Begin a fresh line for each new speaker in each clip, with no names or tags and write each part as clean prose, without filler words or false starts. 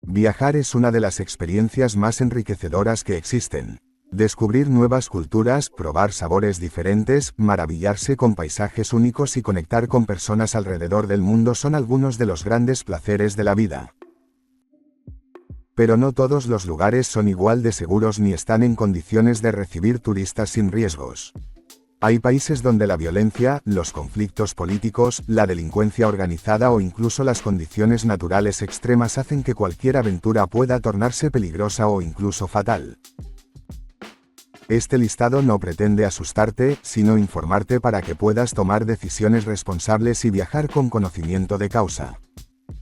Viajar es una de las experiencias más enriquecedoras que existen. Descubrir nuevas culturas, probar sabores diferentes, maravillarse con paisajes únicos y conectar con personas alrededor del mundo son algunos de los grandes placeres de la vida. Pero no todos los lugares son igual de seguros ni están en condiciones de recibir turistas sin riesgos. Hay países donde la violencia, los conflictos políticos, la delincuencia organizada o incluso las condiciones naturales extremas hacen que cualquier aventura pueda tornarse peligrosa o incluso fatal. Este listado no pretende asustarte, sino informarte para que puedas tomar decisiones responsables y viajar con conocimiento de causa.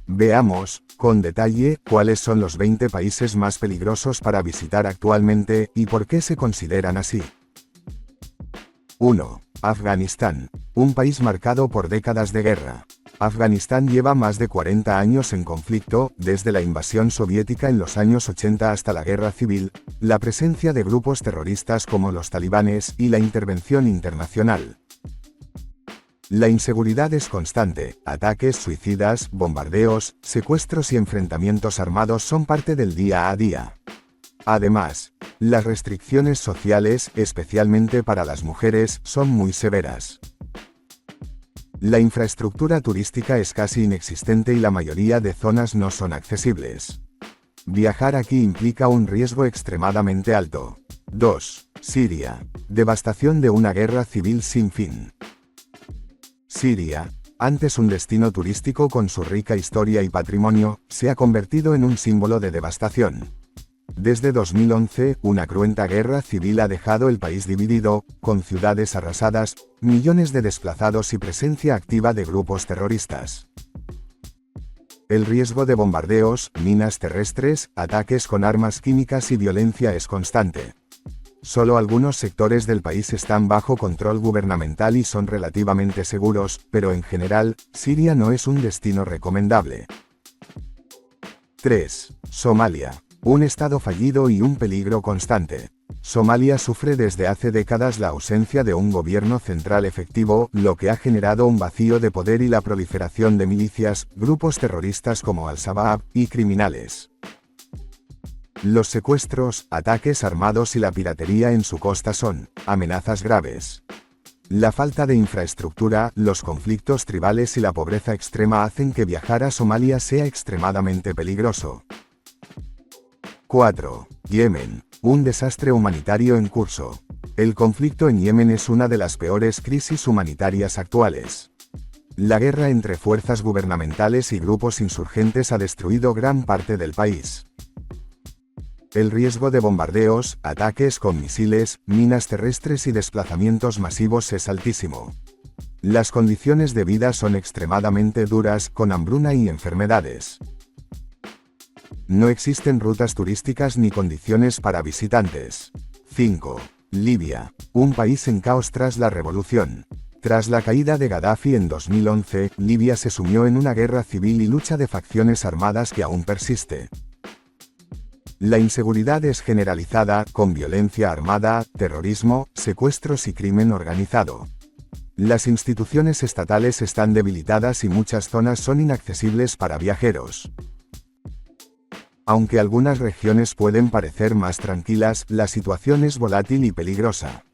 Veamos, con detalle, cuáles son los 20 países más peligrosos para visitar actualmente, y por qué se consideran así. 1. Afganistán. Un país marcado por décadas de guerra. Afganistán lleva más de 40 años en conflicto, desde la invasión soviética en los años 80 hasta la guerra civil, la presencia de grupos terroristas como los talibanes y la intervención internacional. La inseguridad es constante, ataques suicidas, bombardeos, secuestros y enfrentamientos armados son parte del día a día. Además, las restricciones sociales, especialmente para las mujeres, son muy severas. La infraestructura turística es casi inexistente y la mayoría de zonas no son accesibles. Viajar aquí implica un riesgo extremadamente alto. 2. Siria. Devastación de una guerra civil sin fin. Siria, antes un destino turístico con su rica historia y patrimonio, se ha convertido en un símbolo de devastación. Desde 2011, una cruenta guerra civil ha dejado el país dividido, con ciudades arrasadas, millones de desplazados y presencia activa de grupos terroristas. El riesgo de bombardeos, minas terrestres, ataques con armas químicas y violencia es constante. Solo algunos sectores del país están bajo control gubernamental y son relativamente seguros, pero en general, Siria no es un destino recomendable. 3. Somalia. Un estado fallido y un peligro constante. Somalia sufre desde hace décadas la ausencia de un gobierno central efectivo, lo que ha generado un vacío de poder y la proliferación de milicias, grupos terroristas como Al-Shabaab, y criminales. Los secuestros, ataques armados y la piratería en su costa son amenazas graves. La falta de infraestructura, los conflictos tribales y la pobreza extrema hacen que viajar a Somalia sea extremadamente peligroso. 4. Yemen. Un desastre humanitario en curso. El conflicto en Yemen es una de las peores crisis humanitarias actuales. La guerra entre fuerzas gubernamentales y grupos insurgentes ha destruido gran parte del país. El riesgo de bombardeos, ataques con misiles, minas terrestres y desplazamientos masivos es altísimo. Las condiciones de vida son extremadamente duras, con hambruna y enfermedades. No existen rutas turísticas ni condiciones para visitantes. 5. Libia. Un país en caos tras la revolución. Tras la caída de Gaddafi en 2011, Libia se sumió en una guerra civil y lucha de facciones armadas que aún persiste. La inseguridad es generalizada, con violencia armada, terrorismo, secuestros y crimen organizado. Las instituciones estatales están debilitadas y muchas zonas son inaccesibles para viajeros. Aunque algunas regiones pueden parecer más tranquilas, la situación es volátil y peligrosa.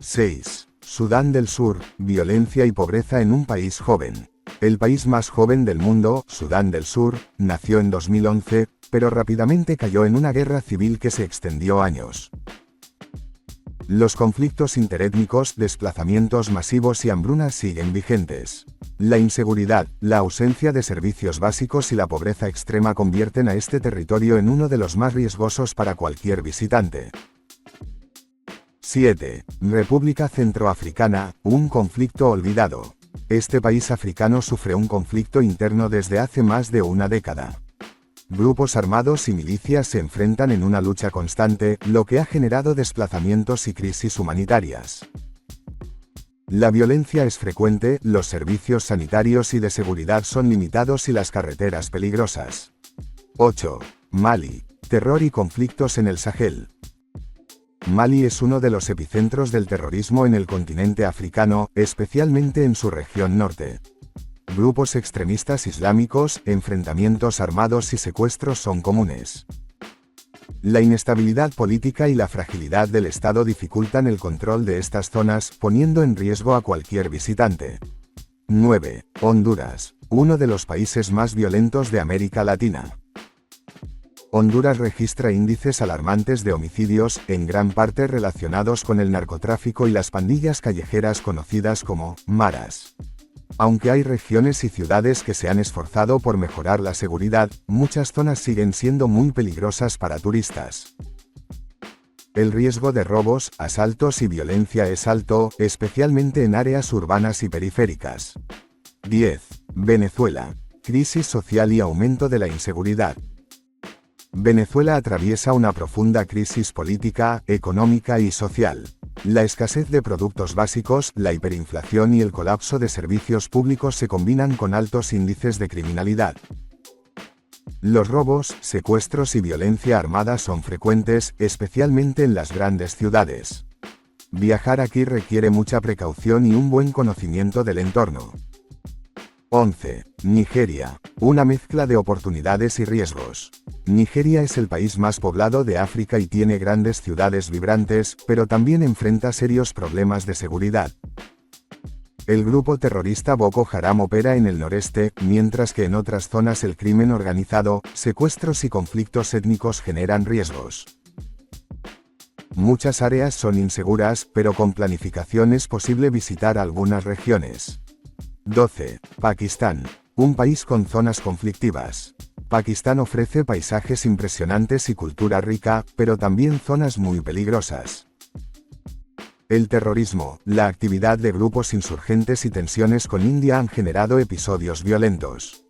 6. Sudán del Sur, violencia y pobreza en un país joven. El país más joven del mundo, Sudán del Sur, nació en 2011, pero rápidamente cayó en una guerra civil que se extendió años. Los conflictos interétnicos, desplazamientos masivos y hambrunas siguen vigentes. La inseguridad, la ausencia de servicios básicos y la pobreza extrema convierten a este territorio en uno de los más riesgosos para cualquier visitante. 7. República Centroafricana, un conflicto olvidado. Este país africano sufre un conflicto interno desde hace más de una década. Grupos armados y milicias se enfrentan en una lucha constante, lo que ha generado desplazamientos y crisis humanitarias. La violencia es frecuente, los servicios sanitarios y de seguridad son limitados y las carreteras peligrosas. 8. Mali. Terror y conflictos en el Sahel. Mali es uno de los epicentros del terrorismo en el continente africano, especialmente en su región norte. Grupos extremistas islámicos, enfrentamientos armados y secuestros son comunes. La inestabilidad política y la fragilidad del Estado dificultan el control de estas zonas, poniendo en riesgo a cualquier visitante. 9. Honduras, uno de los países más violentos de América Latina. Honduras registra índices alarmantes de homicidios, en gran parte relacionados con el narcotráfico y las pandillas callejeras conocidas como maras. Aunque hay regiones y ciudades que se han esforzado por mejorar la seguridad, muchas zonas siguen siendo muy peligrosas para turistas. El riesgo de robos, asaltos y violencia es alto, especialmente en áreas urbanas y periféricas. 10. Venezuela. Crisis social y aumento de la inseguridad. Venezuela atraviesa una profunda crisis política, económica y social. La escasez de productos básicos, la hiperinflación y el colapso de servicios públicos se combinan con altos índices de criminalidad. Los robos, secuestros y violencia armada son frecuentes, especialmente en las grandes ciudades. Viajar aquí requiere mucha precaución y un buen conocimiento del entorno. 11. Nigeria. Una mezcla de oportunidades y riesgos. Nigeria es el país más poblado de África y tiene grandes ciudades vibrantes, pero también enfrenta serios problemas de seguridad. El grupo terrorista Boko Haram opera en el noreste, mientras que en otras zonas el crimen organizado, secuestros y conflictos étnicos generan riesgos. Muchas áreas son inseguras, pero con planificación es posible visitar algunas regiones. 12. Pakistán. Un país con zonas conflictivas. Pakistán ofrece paisajes impresionantes y cultura rica, pero también zonas muy peligrosas. El terrorismo, la actividad de grupos insurgentes y tensiones con India han generado episodios violentos.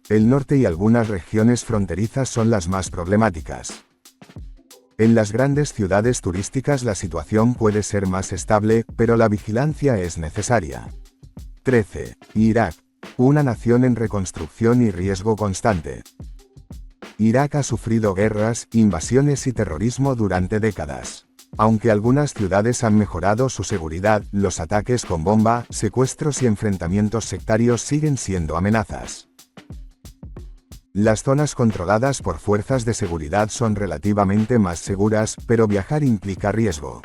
El norte y algunas regiones fronterizas son las más problemáticas. En las grandes ciudades turísticas la situación puede ser más estable, pero la vigilancia es necesaria. 13. Irak. Una nación en reconstrucción y riesgo constante. Irak ha sufrido guerras, invasiones y terrorismo durante décadas. Aunque algunas ciudades han mejorado su seguridad, los ataques con bomba, secuestros y enfrentamientos sectarios siguen siendo amenazas. Las zonas controladas por fuerzas de seguridad son relativamente más seguras, pero viajar implica riesgo.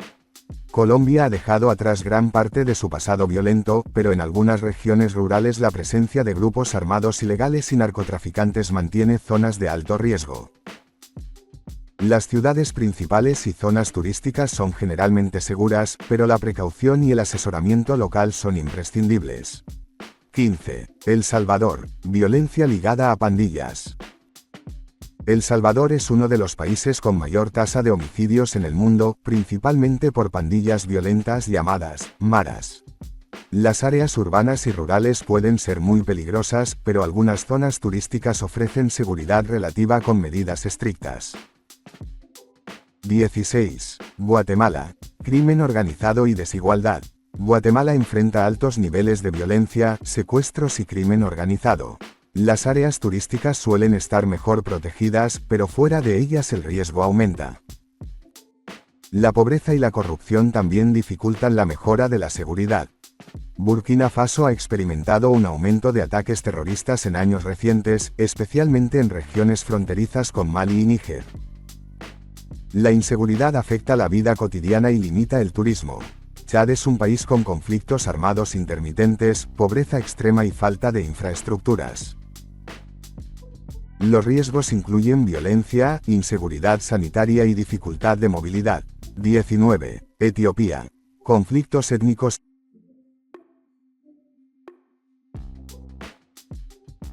Colombia ha dejado atrás gran parte de su pasado violento, pero en algunas regiones rurales la presencia de grupos armados ilegales y narcotraficantes mantiene zonas de alto riesgo. Las ciudades principales y zonas turísticas son generalmente seguras, pero la precaución y el asesoramiento local son imprescindibles. 15. El Salvador. Violencia ligada a pandillas. El Salvador es uno de los países con mayor tasa de homicidios en el mundo, principalmente por pandillas violentas llamadas maras. Las áreas urbanas y rurales pueden ser muy peligrosas, pero algunas zonas turísticas ofrecen seguridad relativa con medidas estrictas. 16. Guatemala. Crimen organizado y desigualdad. Guatemala enfrenta altos niveles de violencia, secuestros y crimen organizado. Las áreas turísticas suelen estar mejor protegidas, pero fuera de ellas el riesgo aumenta. La pobreza y la corrupción también dificultan la mejora de la seguridad. Burkina Faso ha experimentado un aumento de ataques terroristas en años recientes, especialmente en regiones fronterizas con Mali y Níger. La inseguridad afecta la vida cotidiana y limita el turismo. Chad es un país con conflictos armados intermitentes, pobreza extrema y falta de infraestructuras. Los riesgos incluyen violencia, inseguridad sanitaria y dificultad de movilidad. 19. Etiopía. Conflictos étnicos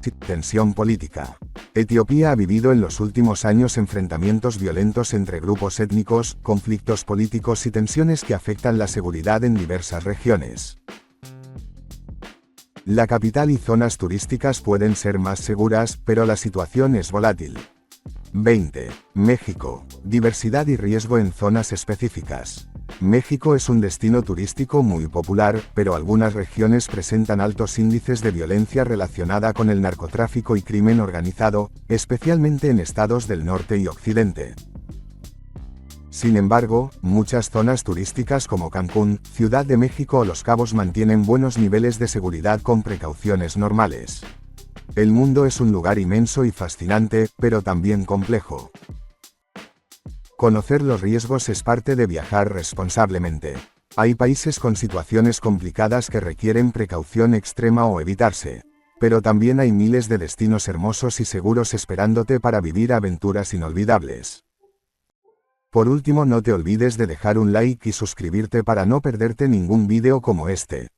y tensión política. Etiopía ha vivido en los últimos años enfrentamientos violentos entre grupos étnicos, conflictos políticos y tensiones que afectan la seguridad en diversas regiones. La capital y zonas turísticas pueden ser más seguras, pero la situación es volátil. 20. México. Diversidad y riesgo en zonas específicas. México es un destino turístico muy popular, pero algunas regiones presentan altos índices de violencia relacionada con el narcotráfico y crimen organizado, especialmente en estados del norte y occidente. Sin embargo, muchas zonas turísticas como Cancún, Ciudad de México o Los Cabos mantienen buenos niveles de seguridad con precauciones normales. El mundo es un lugar inmenso y fascinante, pero también complejo. Conocer los riesgos es parte de viajar responsablemente. Hay países con situaciones complicadas que requieren precaución extrema o evitarse. Pero también hay miles de destinos hermosos y seguros esperándote para vivir aventuras inolvidables. Por último, no te olvides de dejar un like y suscribirte para no perderte ningún vídeo como este.